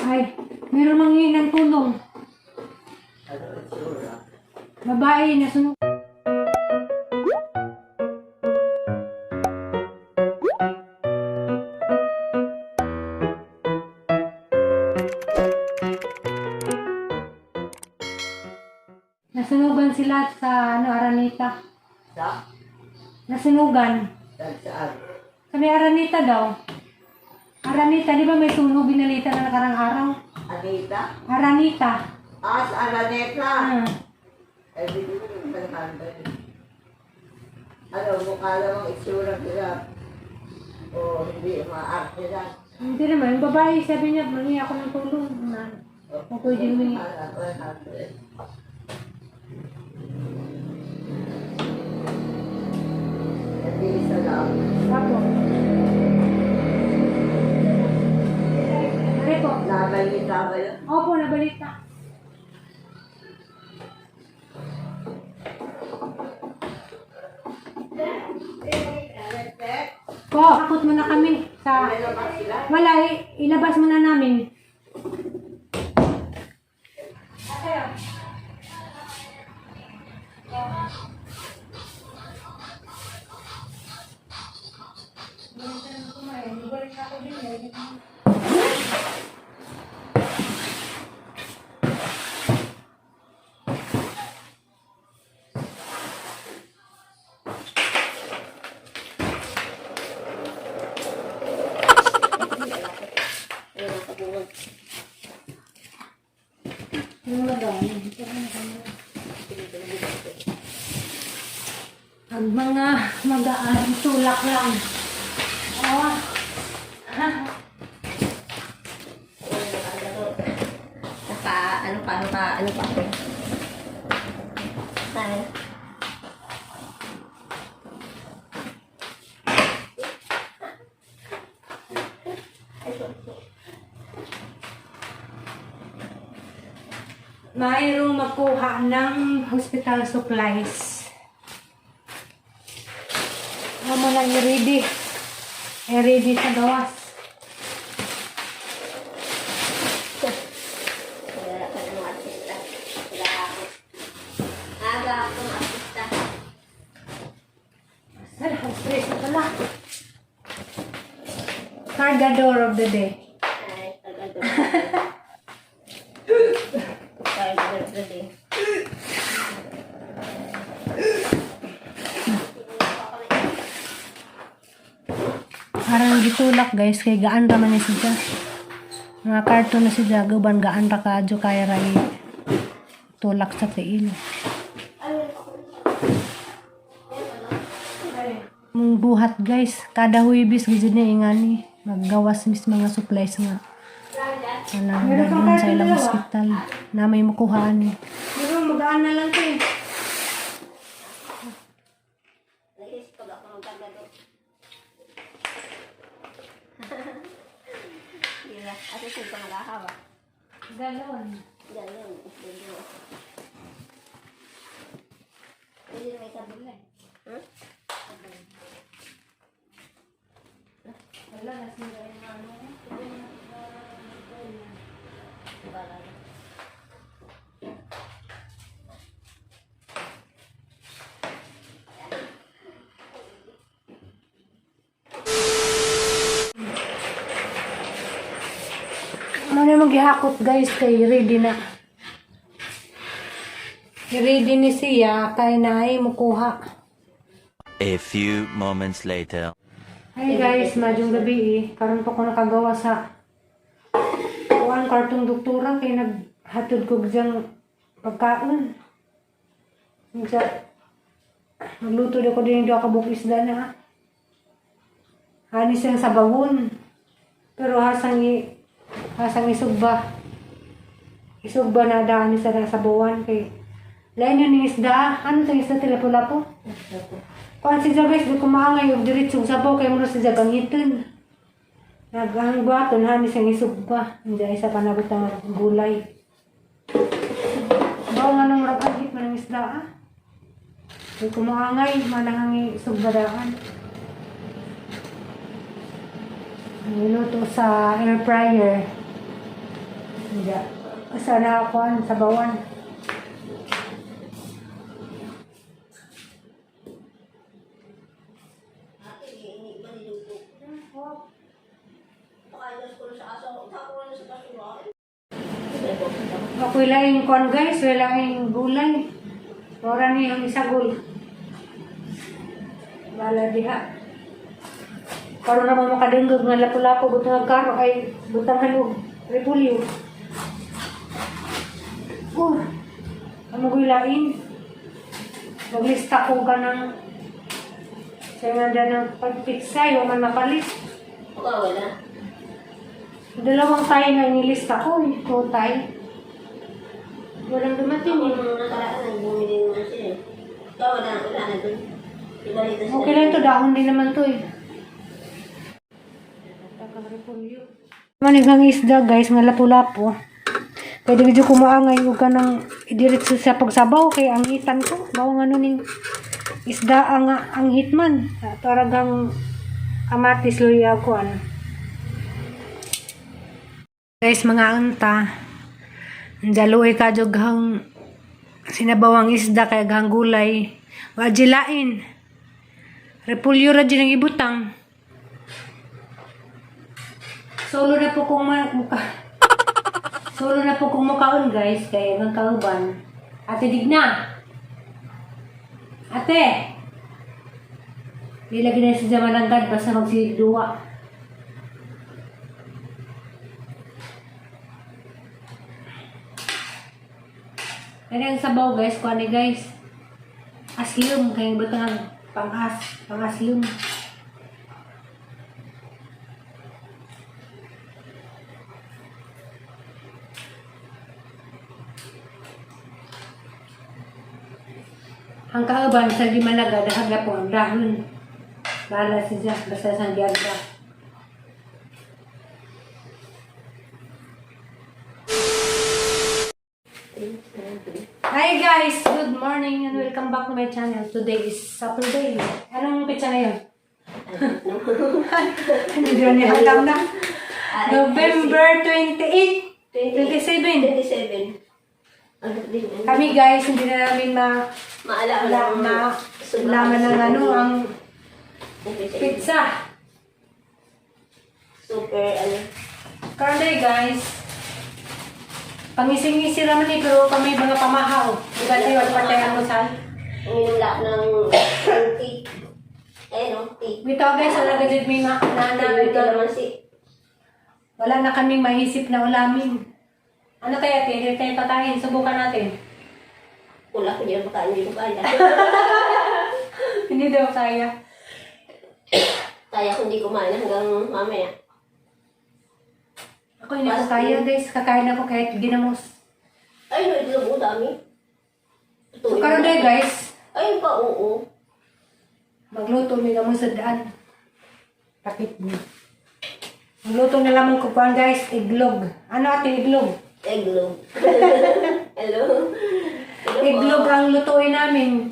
Ay, meron manghingi ng tulong. Babae na sunod. Nasunugan sila sa Aranita. Sa? Nasunugan. Saan? Sa may Aranita daw. Aranita, di ba may sunog binalita na nakarang araw? Anita? Aranita. Ah, sa Araneta. Eh, di ko naman malakanda yun. Ano, mukha lamang itsura sila. O hindi, maarte lang. Hindi naman, yung babae sabi niya, mangi ako ng tulong. Kung pwede mo Hindi isa lang. Apo. Ano po? Nabalita ba yun? Opo, nabalita. Po, takot mo na kami sa... Wala, ilabas mo na namin. Ang mga magaan, tulak lang. Oh. Ano pa? Ay. Mayroong magkuha ng hospital supplies. Ano mo lang i-ready. I-ready sa gawas. Wala ka ng artista. Wala ako. Aga akong artista. Sal, stress na pala. Cargador of the day. Ay, agad ako. Parang gano'n eh. Parang gitulak guys, kay gaan raman ni siya. Mga karton na siya, guban gaan ra kadyo kaya ray tulak sa tiil. Mong buhat guys, kada huibis gid na ingani maggawas mis mga supplies nga. Alam na dun sa ilang hospital na may makuhaan eh. Pero magaan na lang to eh. Nag-ispag ako ng tagado. Gila, ate sa'yo pa nag-ahawa. Galon. Galon, isbego. Pwede na may sabon na eh. Hmm? Wala na sila yung ano. Ano maghihakot guys kay ready na. Ready ni siya kay naay mukuha. A few moments later. Hi guys, madyong gabi eh. Karon pa ko nakagawa sa kuan kartong doktora kay naghatod ko gyang pagkaon. Magluto daw ko din daw kabuk isda na. Hani siyang sa bawon. Pero hasang isugba. Isugba na daan sa buwan kay lain yun yung isda. Ano sa isda tilapo-lapo? Kuan si guys, di ko maangay yung diritsong sabaw kay muna si gangitin. Naghangbaton, hani siyang isugba. Hindi isa panabot ng gulay. Bawa nga nung rapagit man ng isda ah. Di ko maangay, manang isugba daan. Niluto sa air fryer. Hindi. Sana ako sa bawan. Ate, hindi ba niluto? Pakailas ko na sa aso. Tapo na sa basura. Ako ilaing kuan guys, ilaing gulay. Ora ni ang isagol. Bala diha. Karon na mo makadunggog nga lapu-lapu butang karo ay butang hanog repulyo. Ano ko ilaing? Maglista ko ka ng sa nga ng pagpitsa, yung man mapalit. Wala. Dalawang tayo na nilista ko, ito tayo. Walang dumating Ako eh. nung nakaraan, bumili naman siya eh. Ikaw, wala na dun. Ibalita siya. Okay lang ito, dahon din naman to eh. Manigang isda guys, nga lapu-lapu. Pwede medyo kumaangay yung ka ng idiretso sa pagsabaw kay ang hitan ko. Bawang ano ning isda ang hitman. Paragang kamatis luya ko ano. Guys, mga anta. Daluoy ka joghang sinabawang isda kay gang gulay. Wajilain. Repulyo ra din ang ibutang. Solo na po kung Solo na po kung mukaon guys, kaya magkauban. Ate Digna. Ate. Nilagay na si Jamananggad basta magsigduwa. Kaya ang sabaw guys, kuha ni guys. Aslum, kaya ba ito nga pang-aslum. Ang kauban sa di malaga dahaga po ang dahon. Bala siya basta sa giagra. Hi guys, good morning and welcome back to my channel. Today is Saturday. Anong pitsa na yun? Hindi ko niya alam na. November 28, 27. 27. Ano din? Kami guys, hindi na namin Maalala laman ng ano, ang pizza. Super, ano. Karday guys, pangising-ngisi naman eh, pero kami mga pamahaw. Diba tayo at patay ang musal? Uminom lang ng tea. Eh, no? Tea. Ito guys, wala gadget may wala na kaming maisip na ulamin. Ano kaya ate? Hindi tayo patayin. Subukan natin. Wala ko dyan makain, hindi ko kaya. Hindi daw kaya. Kaya ko hindi kumain hanggang mamaya. Ako hindi ko kaya guys. Kakain ako kahit ginamos. Ay, no, ito mo dami. So karday guys, Ayun pa, oo. magluto may gamos sa daan. Takip niyo. Magluto na lamang kukuhan guys. Iglog. Ano ate iglog? Eglog. Hello? Iglog ang lutuin namin.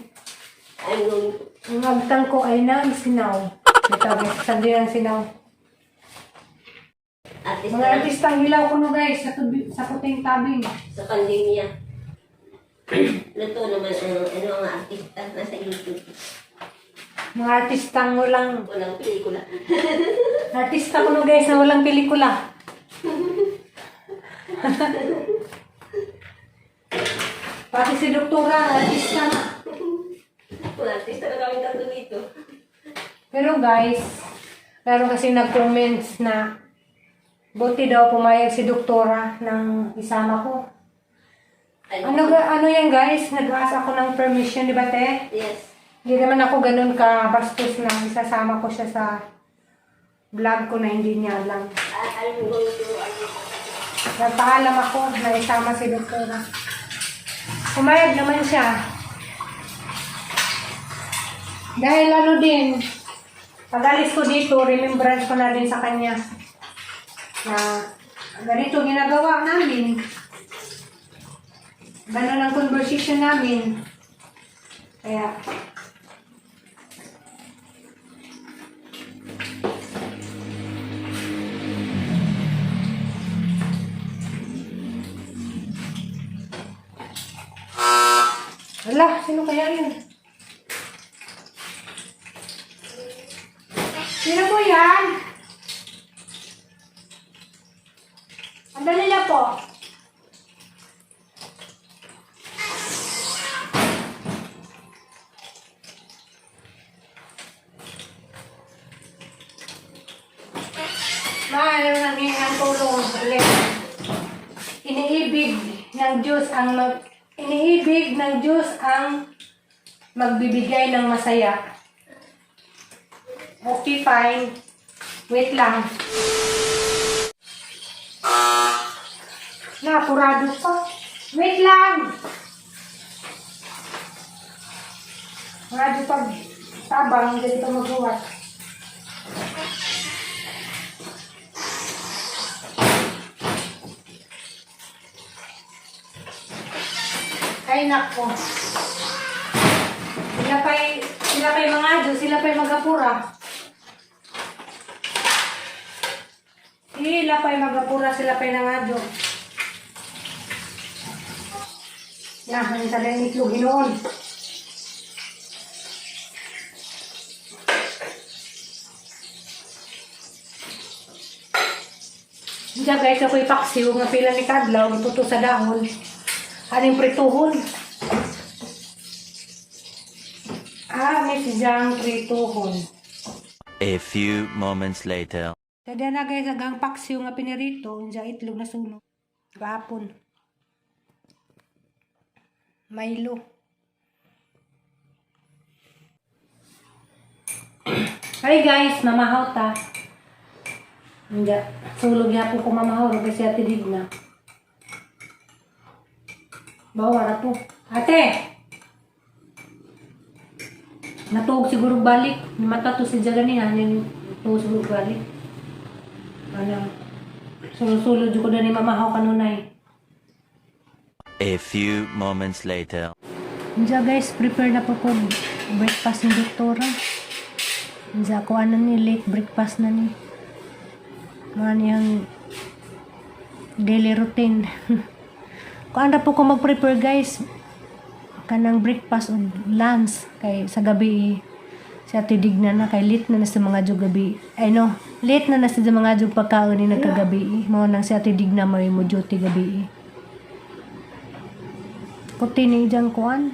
I'm going to. Ang agtang ko ay ng sinaw. Ito guys, sandi ng sinaw. Artist Mga na artistang hilaw ko no guys, sa puting tabing. sa pandemya. Luto naman ang artista nasa YouTube. Mga artistang walang, Walang pelikula. artista ko no guys na walang pelikula. Pati si doktora, artista na. Walang artista na kami tatlo dito. Pero guys, meron kasi nag-comments na buti daw pumayag si doktora ng isama ko. Ano yan guys? Nag-ask ako ng permission, di ba te? Yes. Hindi naman ako ganun ka-bastos na isasama ko siya sa vlog ko na hindi niya alam. I'm going to. Nagpaalam ako na isama si doktora. Pumayag naman siya. Dahil ano din, pag alis ko dito, remembrance ko na din sa kanya na ganito ginagawa namin. Ganun ang conversation namin. Kaya, mamaya yun. Sino po yan? Andali na po. Mayroon na ang tulong ulit. Iniibig ng Diyos ang magbibigay ng masaya. Okay, fine. Wait lang. Napurado pa. Wait lang. Purado pa. Tabang, hindi pa magbuhat. Ay nako. Sila pa'y mga Diyos, sila pa'y magapura. Sila pa'y magapura, sila pa'y nangadyo. Yan, ang talagang itlog hinoon. Diyan guys, ako'y paksiw nga pila ni Kadlaw, ituto sa dahon. Aning prituhon. May siyang prituhon. A few moments later. Tadya na guys, agang paksiw nga pinirito, diyan itlog na sunog. Gapon. Milo. Hi guys, mamahaw ta. Diyan, sulog niya po kung mamahaw, kasi ati digna. Bawa na po. Ate! Natuog siguro balik. Mata to si Jaganihan. Natuog siguro balik. Ano? Sulod-sulod ko na ni mamahaw kanunay. A few moments later. Diyan guys, prepare na po po breakfast ni Doktora. Diyan ko ano ni late breakfast na ni. Mga niyang daily routine. Kung ano po ko mag-prepare guys, kanang breakfast o lunch, kay sa gabi, siya tidignan na, kay late na sa mga jug gabi. Ay no, late na sa mga jug pagkaon ni nagkagabi. Mao nang siya tidignan may mo duty gabi. Kuti ni dyan kuan.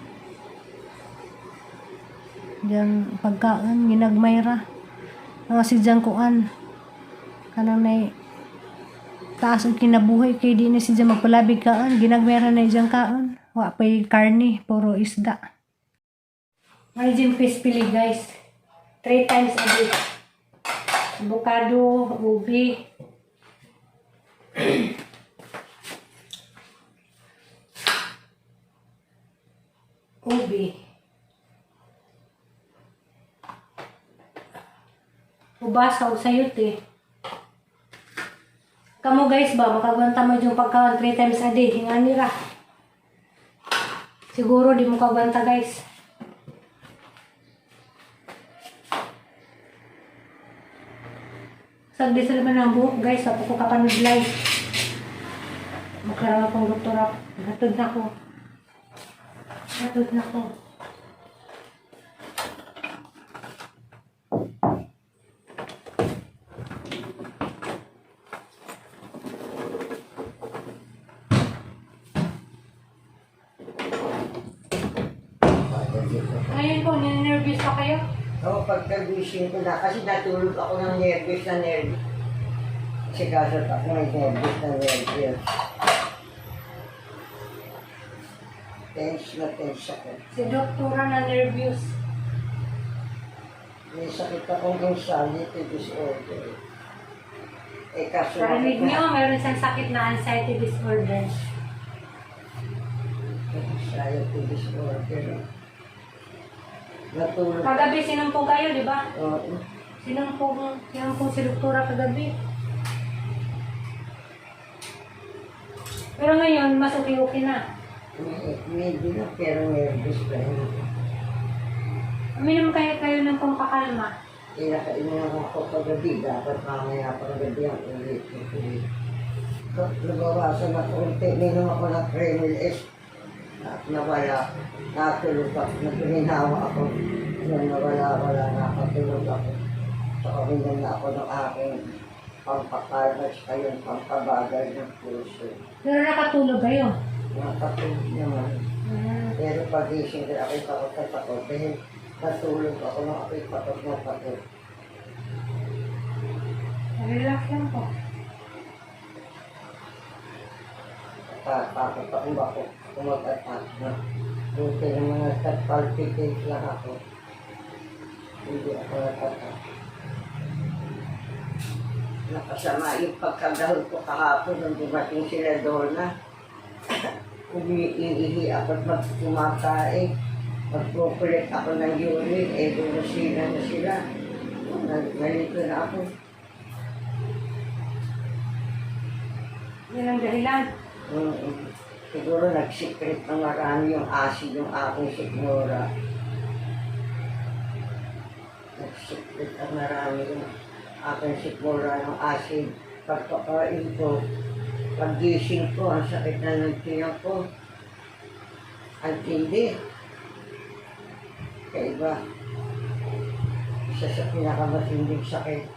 Dyan pagkaon, ginagmayra. Mga si dyan kuan. Kanang na taas ang kinabuhay kay di na siya magpalabig kaan, ginagmera na iyang kaan. Wa pa'y karni, puro isda. May gym fish pili guys. 3 times a day. Avocado, ubi. Ubi. Ubasa o sayote. Kamu guys ba, makagwanta mo yung pagkaon 3 times a day. Hingan nila. Siguro di mo kagwanta guys. Sagdi sa laman ng buhok guys. Apo ko kapanood live. Magkaroon akong doktora. Natod na ko. Natod na ko. Ngayon po, ninervous pa kayo? Oo, pagka-gising ko na, kasi natulog ako ng nervous na nervous. Kasi kasot ako ng nervous na nervous. Tense na tense ako. Si doktora na nervous. May sakit akong anxiety disorder. Eh kaso Parinig niyo, meron siyang sakit na anxiety disorder. anxiety disorder. Natulog. Kagabi, sinumpong kayo, di ba? Oo. Sinumpong si doktora kagabi. Pero ngayon, mas okay na. Medyo na, pero nervous pa rin. Uminom kayo ng pampakalma. Kinakainan ako kagabi, dapat mamaya pang gabi ang ulit. Nabawasan ako unti, minom ako ng Kremil S. nawala, natulog ako, nagpininawa ako. Nung nawala, nakatulog ako. So, uminom na ako ng aking pampakalmas kayo, pampabagal ng puso. Pero nakatulog kayo. Nakatulog naman. Pero pagising ko, ako'y takot na takot. Dahil natulog ako ng ako'y takot na takot. Relax lang po. Takot ako ako kumag-attack na. Buti ng mga palpitate lang ako. Hindi ako natatak. Nakasama yung pagkagahol ko kahapon nung dumating sila Donna. Umiihi ako at kumakain. Magpukulit ako ng urine, bumusina na sila. Nalito na ako. Yan ang dahilan. Siguro nagsikret ng marami yung acid yung aking sigmura. Nagsikret ang marami yung aking sigmura ng acid. Pagpakain ko, paggising ko, ang sakit na ng tiyan ko. Ang tindi. Kaiba. Isa sa pinakamatinding sakit.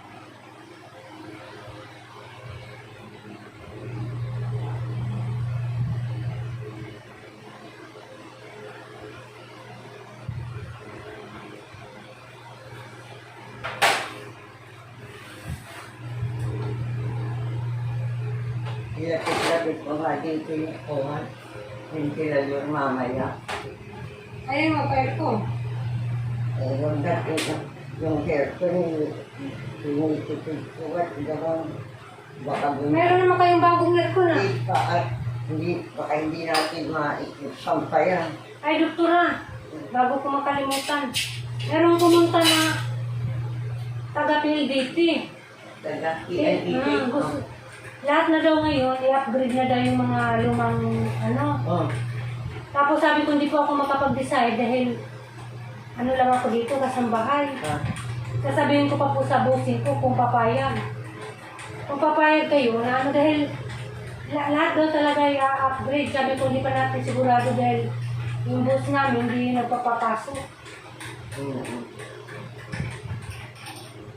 Ilapit-lapit ko nga dito yung kuhan. Ventilador mamaya. Ayun mo, pair ko. Yung dati, yung hair ko, tinitipid ko at gawang baka Meron naman kayong bagong aircon na. baka hindi natin maisampayan. Ay, doktora. Bago ko makalimutan. Meron pumunta na taga PLDT. Gusto. Lahat na daw ngayon, i-upgrade na daw yung mga lumang Tapos sabi ko, hindi po ako makapag-decide dahil lang ako dito, kasambahay. Sasabihin ko pa po sa bossing ko kung papayag. Kung papayag kayo na dahil lahat daw talaga i-upgrade. Sabi ko, hindi pa natin sigurado dahil yung boss namin hindi nagpapapasok.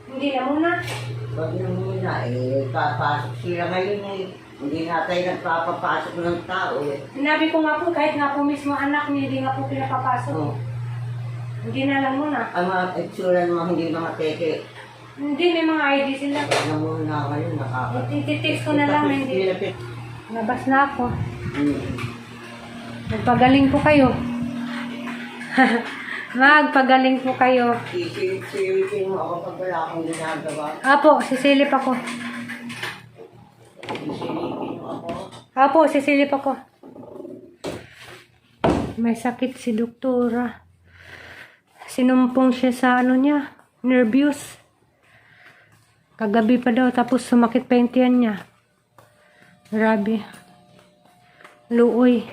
Hindi na muna. Pag na muna, papasok sila ngayon hindi na tayo nagpapapasok ng tao Sinabi ko nga po, kahit nga po mismo anak niya, hindi nga po pinapapasok. Hindi na lang muna. Ang mga itsura naman hindi mga teke. Hindi, may mga ID sila. Pag na muna ngayon, Ititext ko na lang, hindi. Labas na ako. Magpagaling po kayo. Magpagaling po kayo. Isilipin mo ako pag wala akong ginagawa. Apo, sisilip ako. Isilipin mo ako. Apo, sisilip ako. May sakit si doktora. Sinumpong siya sa niya, nervous. Kagabi pa daw, tapos sumakit pa yung tiyan niya. Grabe. Luoy.